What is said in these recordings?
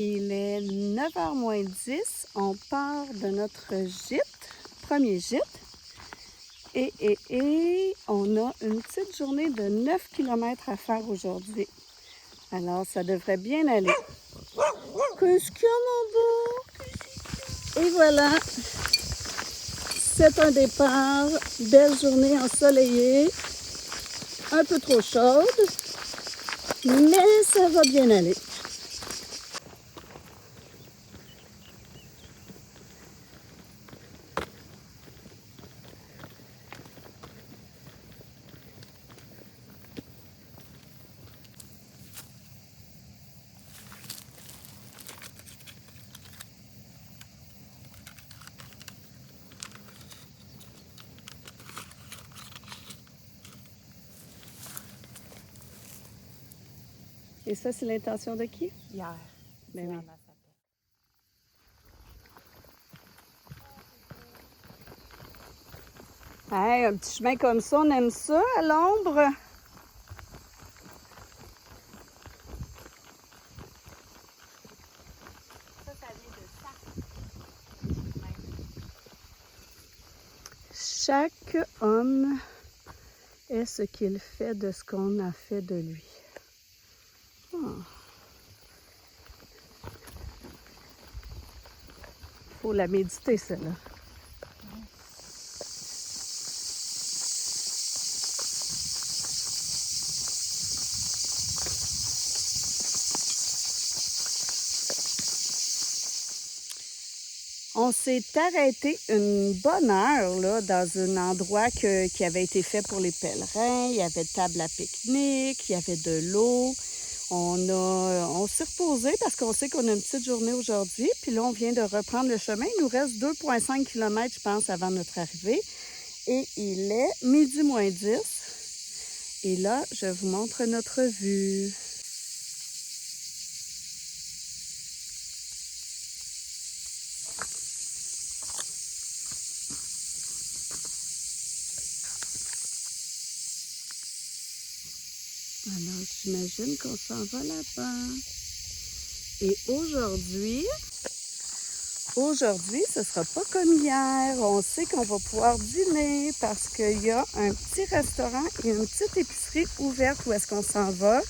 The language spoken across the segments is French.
Il est 9h moins 10. On part de notre gîte, premier gîte. Et on a une petite journée de 9 km à faire aujourd'hui. Alors, ça devrait bien aller. Qu'est-ce qu'il y a, mon beau? Et voilà, c'est un départ. Belle journée ensoleillée. Un peu trop chaude, mais ça va bien aller. Et ça, c'est l'intention de qui? Hier. Ben oui. Hey, un petit chemin comme ça, on aime ça, à l'ombre. Ça vient de ça. Chaque homme est ce qu'il fait de ce qu'on a fait de lui. Faut la méditer, celle-là. On s'est arrêté une bonne heure là, dans un endroit qui avait été fait pour les pèlerins. Il y avait table à pique-nique, il y avait de l'eau. On s'est reposé parce qu'on sait qu'on a une petite journée aujourd'hui. Puis là, on vient de reprendre le chemin. Il nous reste 2,5 km, je pense, avant notre arrivée. Et il est midi moins 10. Et là, je vous montre notre vue. Alors, j'imagine qu'on s'en va là-bas. Et aujourd'hui, ce sera pas comme hier. On sait qu'on va pouvoir dîner parce qu'il y a un petit restaurant et une petite épicerie ouverte où est-ce qu'on s'en va.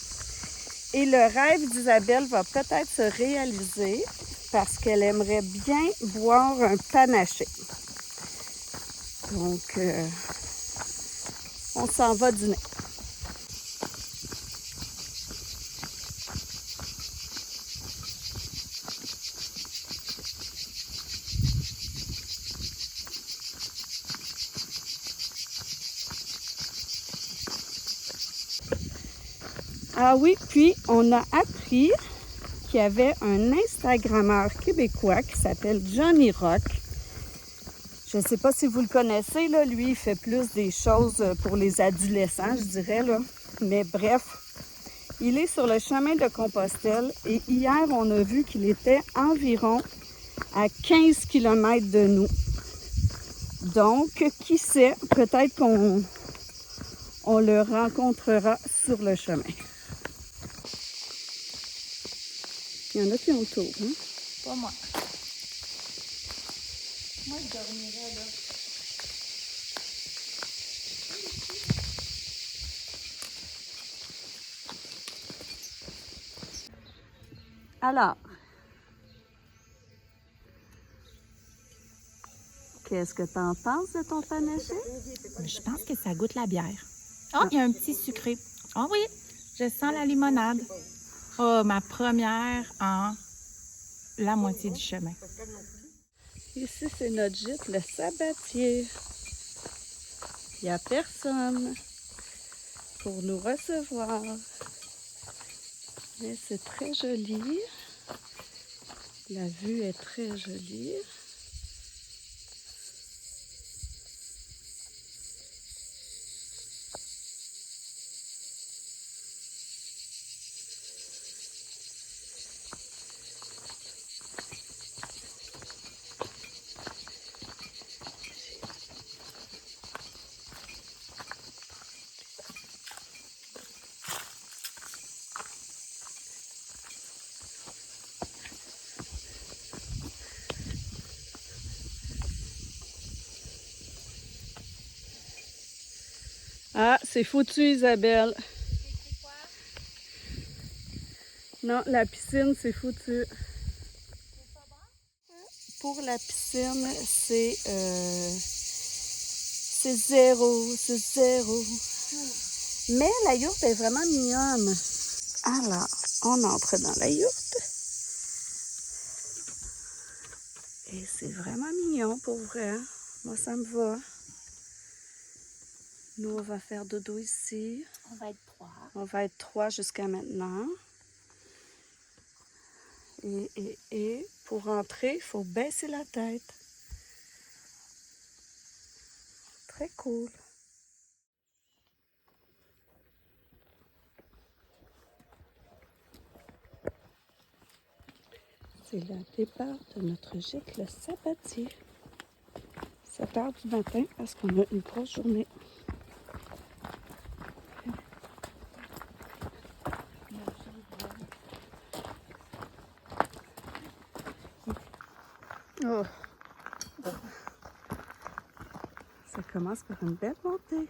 Et le rêve d'Isabelle va peut-être se réaliser parce qu'elle aimerait bien boire un panaché. Donc, on s'en va dîner. Ah oui, puis on a appris qu'il y avait un Instagrammeur québécois qui s'appelle Johnny Rock. Je ne sais pas si vous le connaissez, là. Lui, il fait plus des choses pour les adolescents, je dirais, là. Mais bref, il est sur le chemin de Compostelle et hier, on a vu qu'il était environ à 15 km de nous. Donc, qui sait, peut-être qu'on le rencontrera sur le chemin. Il y en a qui ont le tour, hein? Pas moi. Moi, je dormirais là. Alors, qu'est-ce que tu en penses de ton panaché? Je pense que ça goûte la bière. Oh, il y a un petit sucré. Ah oui, je sens la limonade. Oh, ma première en la moitié du chemin. Ici, c'est notre gîte, le Sabatier. Il n'y a personne pour nous recevoir. Mais c'est très joli. La vue est très jolie. Ah, c'est foutu, Isabelle. C'est quoi? Non, la piscine, c'est foutu. C'est pas bon? Pour la piscine, c'est zéro, c'est zéro. Mais la yourte est vraiment mignonne. Alors, on entre dans la yourte. Et c'est vraiment mignon pour vrai. Moi, ça me va. Nous, on va faire dodo ici. On va être 3. On va être 3 jusqu'à maintenant. Et pour rentrer, il faut baisser la tête. Très cool. C'est le départ de notre gicle sabatier. 7 heures du matin parce qu'on a une grosse journée. Oh. Ça commence par une belle montée.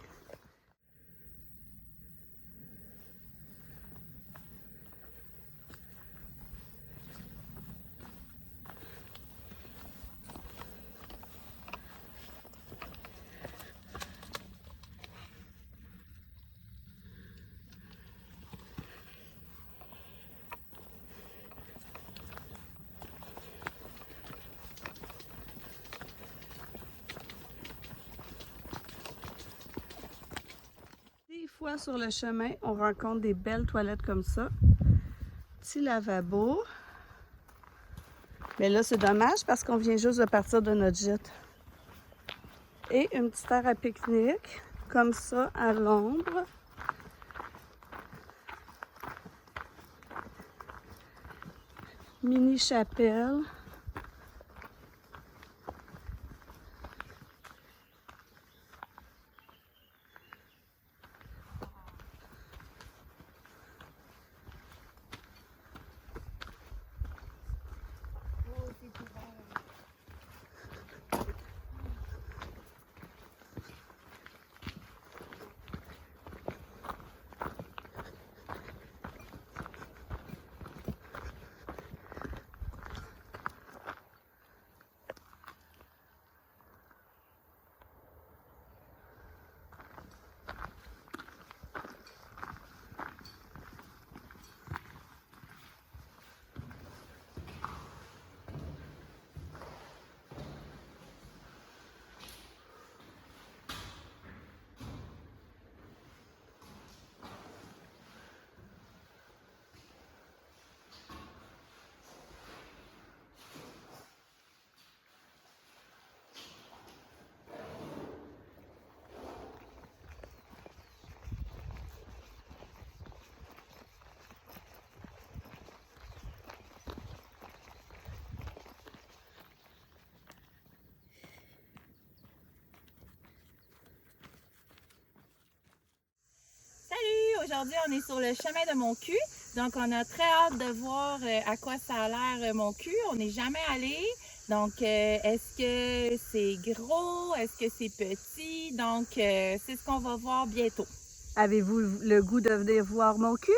Des fois sur le chemin, on rencontre des belles toilettes comme ça. Petit lavabo. Mais là, c'est dommage parce qu'on vient juste de partir de notre gîte. Et une petite aire à pique-nique, comme ça, à l'ombre. Mini chapelle. Salut! Aujourd'hui, on est sur le chemin de mon cul. Donc, on a très hâte de voir à quoi ça a l'air mon cul. On n'est jamais allé. Donc, est-ce que c'est gros? Est-ce que c'est petit? Donc, c'est ce qu'on va voir bientôt. Avez-vous le goût de venir voir mon cul?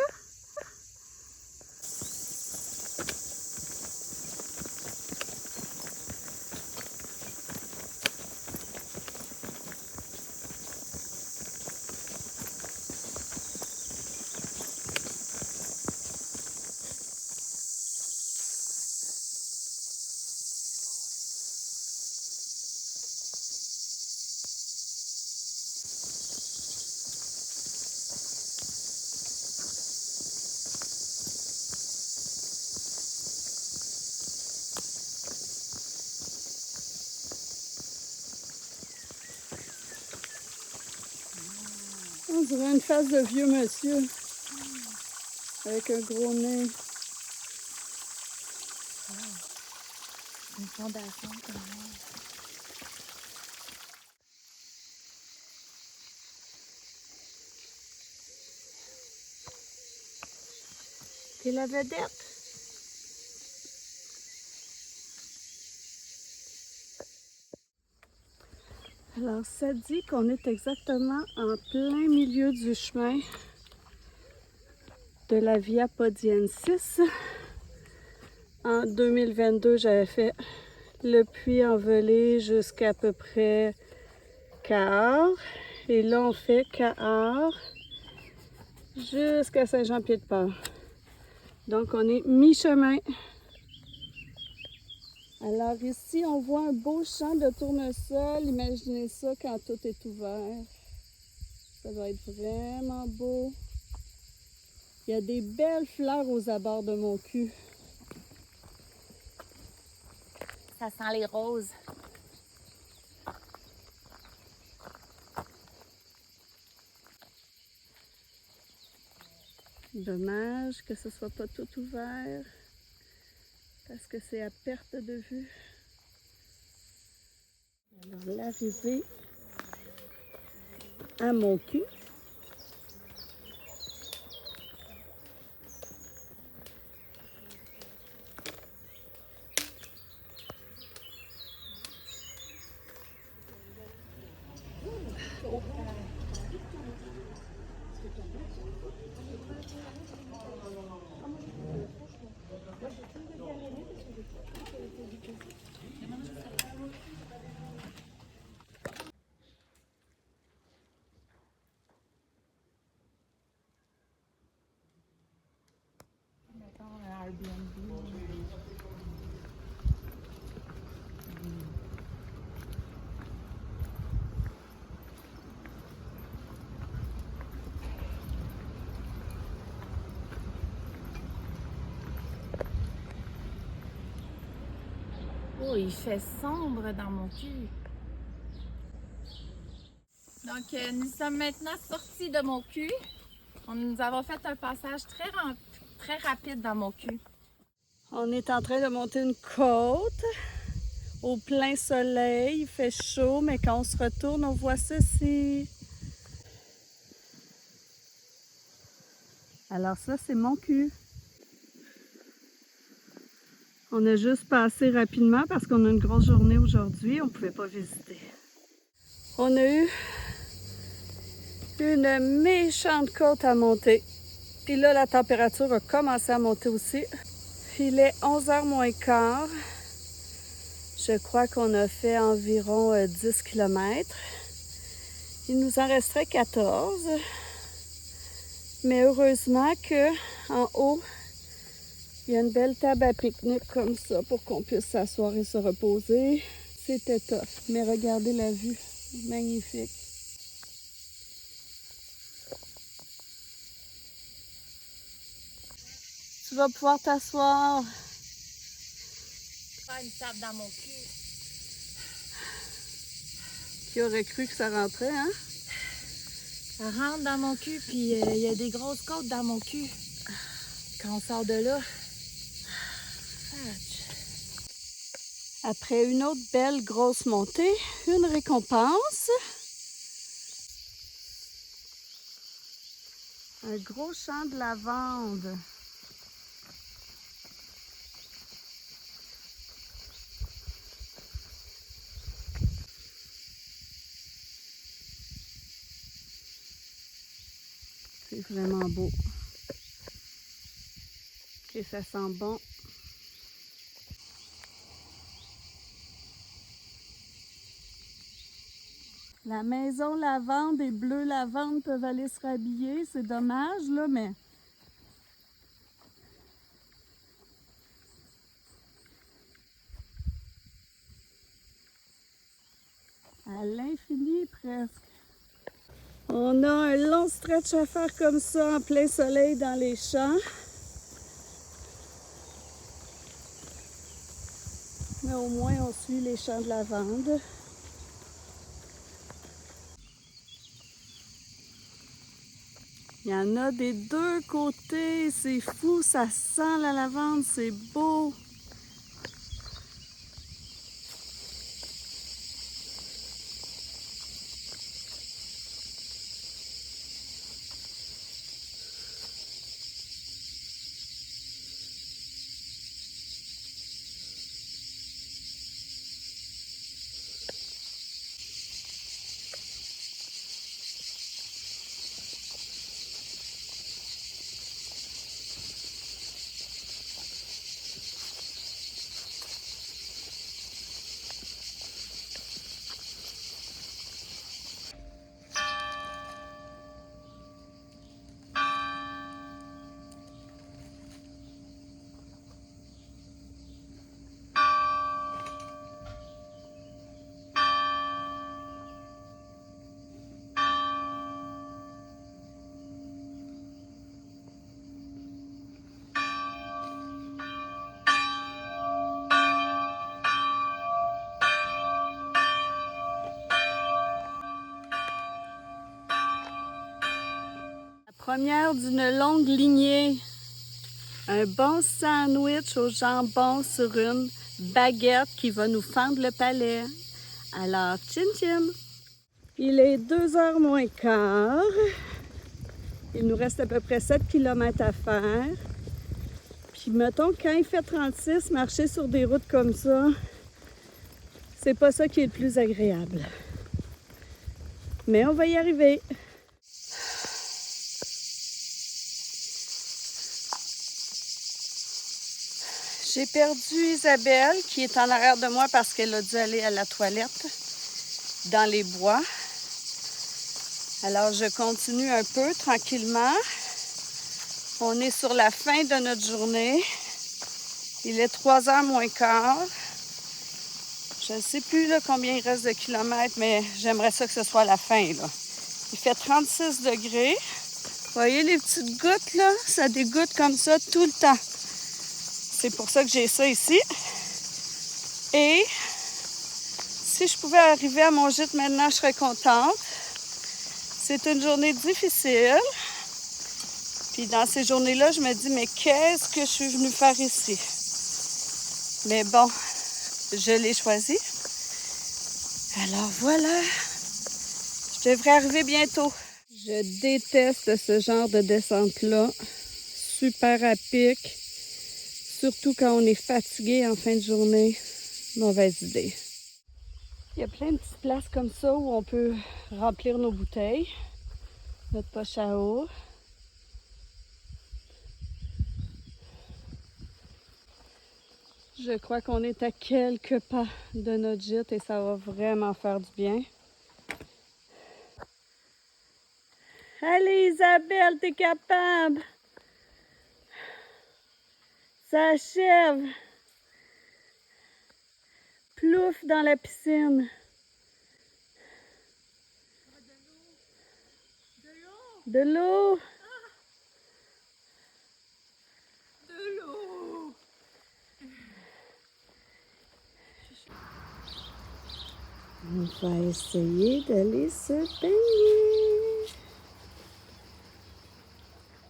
On dirait une face de vieux monsieur. Avec un gros nez. Une fondation comme ça. T'es la vedette. Alors, ça dit qu'on est exactement en plein milieu du chemin de la Via Podiensis. En 2022, j'avais fait le puits envolé jusqu'à peu près Cahors. Et là, on fait Cahors jusqu'à Saint-Jean-Pied-de-Port. Donc, on est mi-chemin. Alors ici, on voit un beau champ de tournesol. Imaginez ça quand tout est ouvert. Ça doit être vraiment beau. Il y a des belles fleurs aux abords de mon cul. Ça sent les roses. Dommage que ce soit pas tout ouvert parce que c'est à perte de vue. Alors l'arrivée à mon cul. Oh, il fait sombre dans mon cul. Donc, nous sommes maintenant sortis de mon cul. Nous avons fait un passage très rapide dans mon cul. On est en train de monter une côte au plein soleil. Il fait chaud, mais quand on se retourne, on voit ceci. Alors ça, c'est mon cul. On a juste passé rapidement parce qu'on a une grosse journée aujourd'hui. On ne pouvait pas visiter. On a eu une méchante côte à monter. Puis là, la température a commencé à monter aussi. Il est 11h moins quart. Je crois qu'on a fait environ 10 km. Il nous en resterait 14. Mais heureusement qu'en haut, il y a une belle table à pique-nique comme ça pour qu'on puisse s'asseoir et se reposer. C'était tough, mais regardez la vue, magnifique. Tu vas pouvoir t'asseoir. Faire une tape dans mon cul. Qui aurait cru que ça rentrait, hein? Ça rentre dans mon cul, puis il y a des grosses côtes dans mon cul. Quand on sort de là. Après une autre belle grosse montée, une récompense. Un gros champ de lavande. C'est vraiment beau. Et ça sent bon. La maison lavande et bleu lavande peuvent aller se rhabiller. C'est dommage, là, mais... à l'infini, presque. On a un long stretch à faire comme ça, en plein soleil dans les champs. Mais au moins, on suit les champs de lavande. Il y en a des deux côtés, c'est fou, ça sent la lavande, c'est beau. Première d'une longue lignée. Un bon sandwich au jambon sur une baguette qui va nous fendre le palais. Alors, tchin tchin! Il est 2h moins quart. Il nous reste à peu près 7 km à faire. Puis mettons, quand il fait 36, marcher sur des routes comme ça, c'est pas ça qui est le plus agréable. Mais on va y arriver. J'ai perdu Isabelle qui est en arrière de moi parce qu'elle a dû aller à la toilette dans les bois. Alors je continue un peu tranquillement. On est sur la fin de notre journée. Il est 3h moins quart. Je ne sais plus là, combien il reste de kilomètres, mais j'aimerais ça que ce soit la fin, là. Il fait 36 degrés. Vous voyez les petites gouttes là? Ça dégoutte comme ça tout le temps. C'est pour ça que j'ai ça ici. Et si je pouvais arriver à mon gîte maintenant, je serais contente. C'est une journée difficile. Puis dans ces journées-là, je me dis, mais qu'est-ce que je suis venue faire ici? Mais bon, je l'ai choisi. Alors voilà, je devrais arriver bientôt. Je déteste ce genre de descente-là. Super à pic. Surtout quand on est fatigué en fin de journée. Mauvaise idée. Il y a plein de petites places comme ça où on peut remplir nos bouteilles. Notre poche à eau. Je crois qu'on est à quelques pas de notre gîte et ça va vraiment faire du bien. Allez Isabelle, t'es capable! Ça achève! Plouf dans la piscine. De l'eau! De l'eau! On va essayer d'aller se baigner.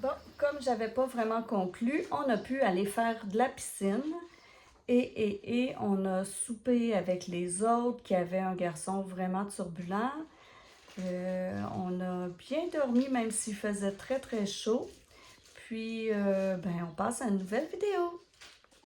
Bon, comme j'avais pas vraiment conclu, on a pu aller faire de la piscine. Et on a soupé avec les autres qui avaient un garçon vraiment turbulent. On a bien dormi même s'il faisait très très chaud. Puis, on passe à une nouvelle vidéo.